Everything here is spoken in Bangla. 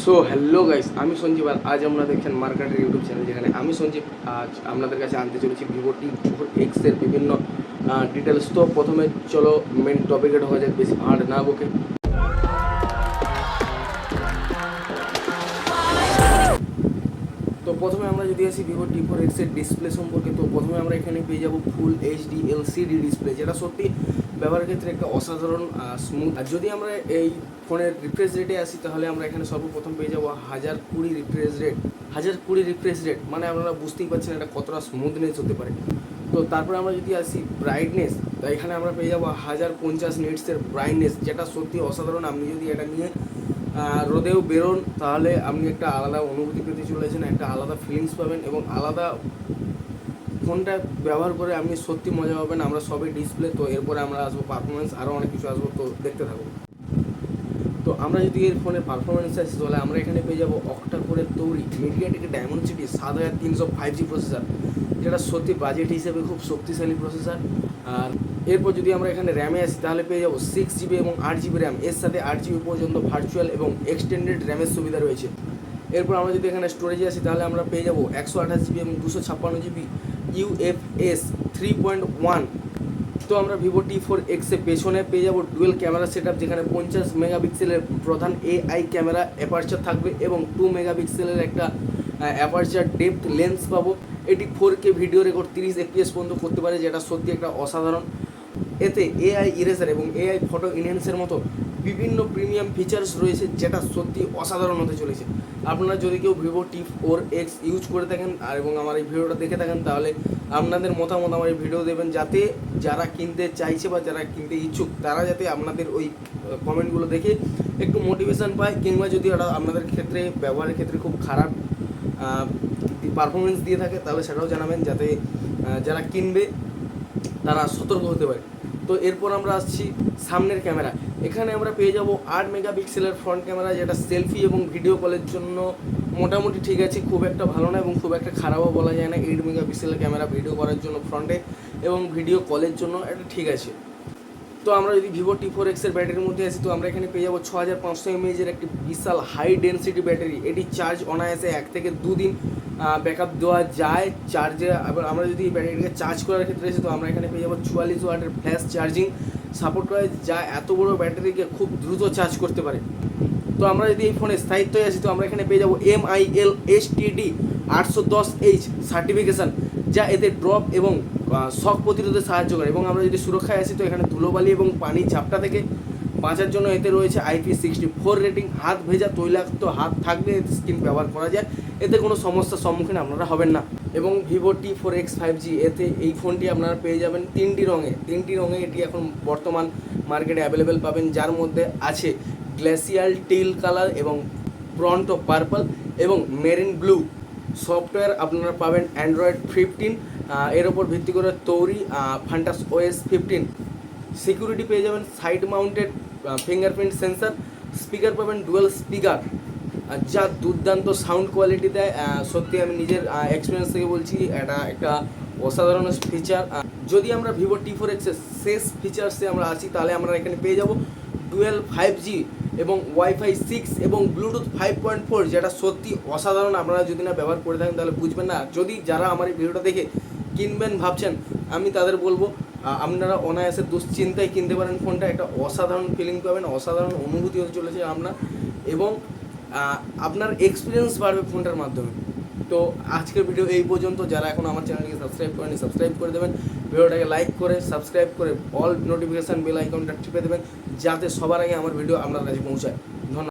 সো হ্যালো গাইস, আমি সঞ্জীব আর আজ আমরা দেখছেন মার্কেটের ইউটিউব চ্যানেল, যেখানে আমি সঞ্জীব আজ আপনাদের কাছে আনতে চলেছি ভিভো T4X-এর বিভিন্ন ডিটেলস। তো প্রথমে চলো মেন টপিকে ঢোকা যাক, বেশি ভাঁড় না বকে। তো প্রথমে আমরা যদি আসি ভিভো T4X-এর ডিসপ্লে সম্পর্কে, তো প্রথমে আমরা এখানে পেয়ে যাব ফুল এইচডি এলসিডি ডিসপ্লে, যেটা সত্যি ব্যবহারের ক্ষেত্রে একটা অসাধারণ স্মুথ। আর যদি আমরা এই ফোনের রিফ্রেশ রেটে আসি, তাহলে আমরা এখানে সর্বপ্রথম পেয়ে যাবো 1020 রিফ্রেশ রেট। 1020 রিফ্রেশ রেট মানে আপনারা বুঝতেই পারছেন এটা কতটা স্মুথনেস হতে পারে। তো তারপরে আমরা যদি আসি ব্রাইটনেস, তো এখানে আমরা পেয়ে যাবো 1050 নিটসের ব্রাইটনেস, যেটা সত্যি অসাধারণ। আপনি যদি এটা নিয়ে রোদেও বেরোন, তাহলে আপনি একটা আলাদা অনুভূতি পেতে চলেছেন, একটা আলাদা ফিলিংস পাবেন এবং আলাদা ফোনটা ব্যবহার করে আপনি সত্যি মজা পাবেন। আমরা সবই ডিসপ্লে, তো এরপরে আমরা আসবো পারফরমেন্স, আরও অনেক কিছু আসবো, তো দেখতে থাকবো। তো আমরা যদি এর ফোনের পারফরমেন্স আসি, তাহলে আমরা এখানে পেয়ে যাবো অক্টা কোরের তৈরি মিডিয়াটেকের ডায়মন্ডসিটি 7300 5G প্রসেসর, যেটা সত্যি বাজেট হিসেবে খুব শক্তিশালী প্রসেসর। আর এরপর যদি আমরা এখানে র্যামে আসি, তাহলে পেয়ে যাবো 6GB এবং 8GB র্যাম, এর সাথে 8GB পর্যন্ত ভার্চুয়াল এবং এক্সটেন্ডেড র্যামের সুবিধা রয়েছে। এরপর আমরা যদি এখানে স্টোরেজে আসি, তাহলে আমরা পেয়ে যাবো 128GB এবং 256GB UFS 3.1। তো আমরা ভিভো T4X-এর পেছনে পেয়ে যাবো ডুয়েল ক্যামেরা সেট আপ, যেখানে 50 মেগাপিক্সেলের প্রধান AI ক্যামেরা অ্যাপারচার থাকবে এবং 2 মেগাপিক্সেলের একটা অ্যাপারচার ডেপথ লেন্স পাবো। এটি 4K ভিডিও রেকর্ড 30 FPS পর্যন্ত করতে পারে, যেটা সত্যি একটা অসাধারণ। এতে AI ইরেজার এবং AI ফটো ইনহ্যান্সের মতো বিভিন্ন প্রিমিয়াম ফিচার্স রয়েছে, যেটা সত্যি অসাধারণ হতে চলেছে। আপনারা যদি কেউ ভিভো T4X ইউজ করে থাকেন আর এবং আমার এই ভিডিওটা দেখে থাকেন, তাহলে আপনাদের মতামত আমার এই ভিডিও দেবেন, যাতে যারা কিনতে চাইছে বা যারা কিনতে ইচ্ছুক, তারা যাতে আপনাদের ওই কমেন্টগুলো দেখে একটু মোটিভেশান পায়, কিংবা যদি ওটা আপনাদের ক্ষেত্রে ব্যবহারের ক্ষেত্রে খুব খারাপ পারফরমেন্স দিয়ে থাকে, তাহলে সেটাও জানাবেন, যাতে যারা কিনবে তারা সতর্ক হতে পারে। তো এরপর আমরা আসছি সামনের ক্যামেরা। এখানে আমরা পেয়ে যাব 8 মেগাপিক্সেলের ফ্রন্ট ক্যামেরা, যেটা সেলফি এবং ভিডিও কলের জন্য মোটামুটি ঠিক আছে, খুব একটা ভালো না এবং খুব একটা খারাপও বলা যায় না। 8 মেগাপিক্সেলের ক্যামেরা ভিডিও করার জন্য ফ্রন্টে এবং ভিডিও কলের জন্য এটা ঠিক আছে। তো আমরা যদি ভিভো T4X-এর ব্যাটারির মধ্যে আসি, তো আমরা এখানে পেয়ে যাবো 6500 mAh একটি বিশাল হাই ডেন্সিটি ব্যাটারি। এটি চার্জ অনায়াসে 1 থেকে 2 দিন ব্যাকআপ দেওয়া যায় চার্জে। আবার আমরা যদি ব্যাটারিটাকে চার্জ করার ক্ষেত্রে আসি, তো আমরা এখানে পেয়ে যাবো 44 ওয়াটের ফ্ল্যাশ চার্জিং সাপোর্ট করে, যা এত বড় ব্যাটারিকে খুব দ্রুত চার্জ করতে পারে। তো আমরা যদি এই ফোনের স্থায়িত্বে আসি, তো আমরা এখানে পেয়ে যাবো MIL STD 810H সার্টিফিকেশান, যা এতে ড্রপ এবং শক প্রতিরোধে সাহায্য করে। এবং আমরা যদি সুরক্ষায় আসি, তো এখানে ধুলোবালি এবং পানির ঝাপটা থেকে বাঁচার জন্য এতে রয়েছে IP64 রেটিং। হাত ভেজা তৈলাক্ত হাত থাকলে স্ক্রিন ব্যবহার করা যায়, এতে কোনো সমস্যার সম্মুখীন আপনারা হবেন না। এবং ভিভো T4X 5G, এতে এই ফোনটি আপনারা পেয়ে যাবেন তিনটি রঙে এটি এখন বর্তমান মার্কেটে অ্যাভেলেবেল পাবেন, যার মধ্যে আছে গ্লেসিয়াল টিল কালার এবং ব্রন্টো পার্পল এবং মেরিন ব্লু। সফটওয়্যার আপনারা পাবেন অ্যান্ড্রয়েড 15, এর ওপর ভিত্তি করে তৈরি ফান্টাস OS 15। সিকিউরিটি পেয়ে যাবেন side mounted fingerprint sensor. Speaker পাবেন ডুয়াল স্পিকার, যা দুর্দান্ত সাউন্ড কোয়ালিটি দেয়। সত্যি আমি নিজের এক্সপিরিয়েন্স থেকে বলছি, এটা একটা অসাধারণ ফিচার। যদি আমরা ভিভো T4X-এর শেষ ফিচার্সে আমরা আসি, তাহলে আমরা এখানে পেয়ে যাব ডুয়েল 5G এবং ওয়াইফাই 6 এবং ব্লুটুথ 5.4, যেটা সত্যি অসাধারণ। আপনারা যদি না ব্যবহার করে থাকেন, তাহলে বুঝবেন না। যদি যারা আমার এই ভিডিওটা দেখে কিনবেন ভাবছেন, আমি তাদের বলবো আপনারা অনায়াসে দুশ্চিন্তায় কিনতে পারেন ফোনটা। একটা অসাধারণ ফিলিং পাবেন, অসাধারণ অনুভূতি হতে চলেছে আপনার, এবং আপনার এক্সপিরিয়েন্স বাড়বে ফোনটার মাধ্যমে। তো আজকের ভিডিও এই পর্যন্ত। যারা এখন আমার চ্যানেলটিকে সাবস্ক্রাইব করেনি, সাবস্ক্রাইব করে দেবেন, ভিডিওটাকে লাইক করে সাবস্ক্রাইব করে অল নোটিফিকেশান বেল আইকনটা টিপে দেবেন, যাতে সবার আগে আমার ভিডিও আপনার কাছে পৌঁছায়। ধন্যবাদ।